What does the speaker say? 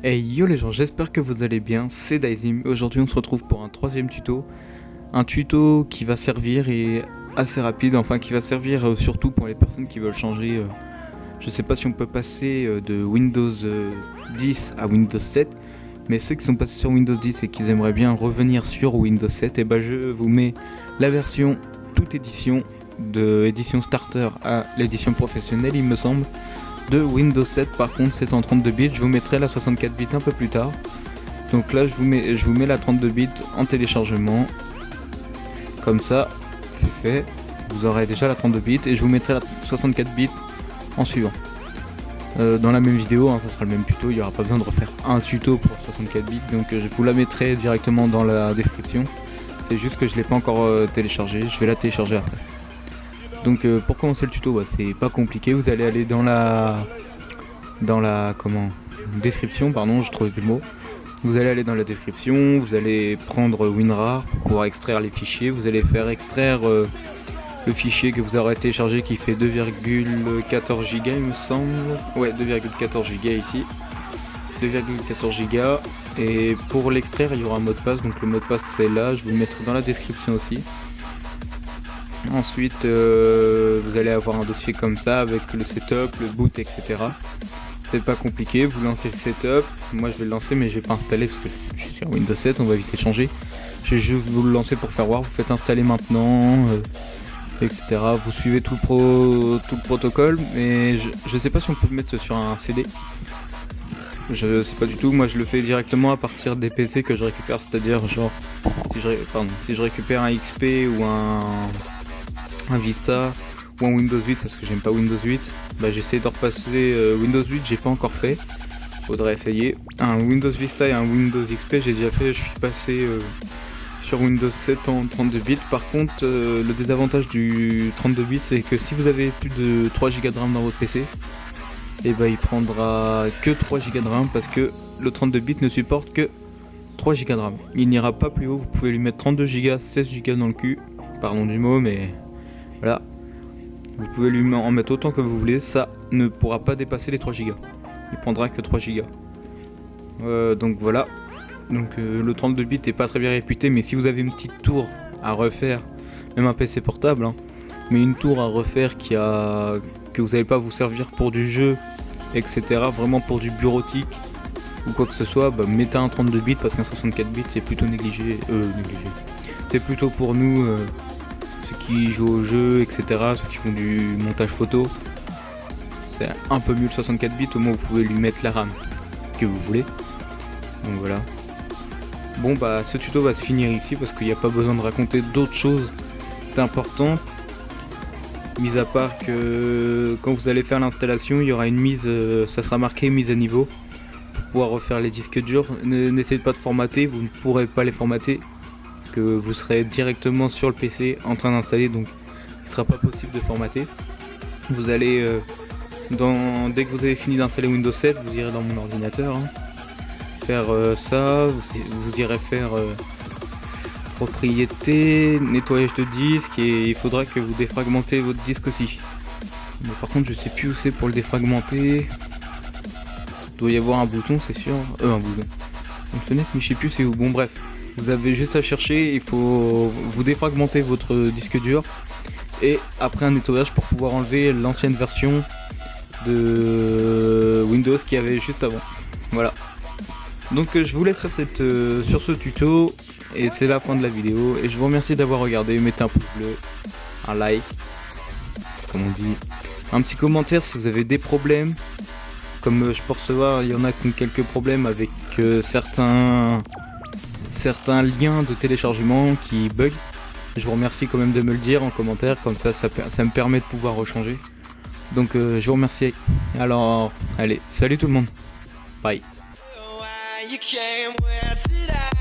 Hey yo les gens, j'espère que vous allez bien, c'est Daizim. Aujourd'hui on se retrouve pour un troisième tuto. Un tuto qui va servir et assez rapide, enfin qui va servir surtout pour les personnes qui veulent changer. Je sais pas si on peut passer de Windows 10 à Windows 7. Mais ceux qui sont passés sur Windows 10 et qui aimeraient bien revenir sur Windows 7, et bah je vous mets la version toute édition, de édition starter à l'édition professionnelle il me semble, de Windows 7. Par contre c'est en 32 bits, je vous mettrai la 64 bits un peu plus tard. Donc là je vous mets la 32 bits en téléchargement, comme ça c'est fait, vous aurez déjà la 32 bits et je vous mettrai la 64 bits en suivant. Dans la même vidéo, hein, ça sera le même tuto, il n'y aura pas besoin de refaire un tuto pour 64 bits, donc je vous la mettrai directement dans la description. C'est juste que je ne l'ai pas encore téléchargée, je vais la télécharger après. Donc pour commencer le tuto, bah, c'est pas compliqué, vous allez aller dans la description, pardon, je trouvais plus le mot. Vous allez aller dans la description, vous allez prendre WinRAR pour pouvoir extraire les fichiers, vous allez faire extraire le fichier que vous aurez téléchargé qui fait 2,14 Go il me semble. Ouais, 2,14 Go ici. 2,14 Go. Et pour l'extraire il y aura un mot de passe, donc le mot de passe c'est là, je vous le mettrai dans la description aussi. Ensuite vous allez avoir un dossier comme ça avec le setup, le boot, etc. C'est pas compliqué, vous lancez le setup. Moi je vais le lancer mais je vais pas installer parce que je suis sur Windows 7, on va vite changer. Je vais juste vous le lancer pour faire voir, vous faites installer maintenant, etc. Vous suivez tout le protocole, mais je sais pas si on peut le mettre sur un CD. Je sais pas du tout, moi je le fais directement à partir des PC que je récupère, c'est-à-dire genre si je récupère un XP ou un Vista ou un Windows 8 parce que j'aime pas Windows 8, bah j'essaie de repasser Windows 8, j'ai pas encore fait, faudrait essayer. Un Windows Vista et un Windows XP j'ai déjà fait, je suis passé sur Windows 7 en 32 bits. Par contre le désavantage du 32 bits c'est que si vous avez plus de 3 Go de RAM dans votre PC, et bah il prendra que 3 Go de RAM parce que le 32 bits ne supporte que 3 Go de RAM. Il n'ira pas plus haut, vous pouvez lui mettre 32 Go, 16 Go dans le cul, pardon du mot mais voilà. Vous pouvez lui en mettre autant que vous voulez, ça ne pourra pas dépasser les 3 Go. Il prendra que 3 Go. Donc voilà. Donc le 32 bits est pas très bien réputé, mais si vous avez une petite tour à refaire, même un PC portable, hein, mais une tour à refaire que vous n'allez pas vous servir pour du jeu, etc., vraiment pour du bureautique ou quoi que ce soit, bah, mettez un 32 bits parce qu'un 64 bits c'est plutôt négligé. C'est plutôt pour nous, ceux qui jouent au jeu, etc., ceux qui font du montage photo. C'est un peu mieux le 64 bits, au moins vous pouvez lui mettre la RAM que vous voulez. Donc voilà. Bon bah ce tuto va se finir ici parce qu'il n'y a pas besoin de raconter d'autres choses importantes. Mis à part que quand vous allez faire l'installation, il y aura une mise, ça sera marqué mise à niveau. Pour pouvoir refaire les disques durs, n'essayez pas de formater, vous ne pourrez pas les formater. Parce que vous serez directement sur le PC en train d'installer, donc il ne sera pas possible de formater. Vous allez, dès que vous avez fini d'installer Windows 7, vous irez dans mon ordinateur. Hein. Faire ça, vous irez faire propriété, nettoyage de disque et il faudra que vous défragmentez votre disque aussi. Mais par contre je sais plus où c'est pour le défragmenter. Il doit y avoir un bouton c'est sûr, un bouton. Une fenêtre mais je sais plus c'est où. Bon bref, vous avez juste à chercher, il faut vous défragmenter votre disque dur et après un nettoyage pour pouvoir enlever l'ancienne version de Windows qu'il y avait juste avant. Voilà. Donc je vous laisse sur ce tuto et c'est la fin de la vidéo et je vous remercie d'avoir regardé. Mettez un pouce bleu, un like, comme on dit, un petit commentaire si vous avez des problèmes, comme je peux recevoir, il y en a qui ont quelques problèmes avec certains liens de téléchargement qui bug. Je vous remercie quand même de me le dire en commentaire, comme ça me permet de pouvoir rechanger. Donc je vous remercie. Alors allez, salut tout le monde, bye. You came, where did I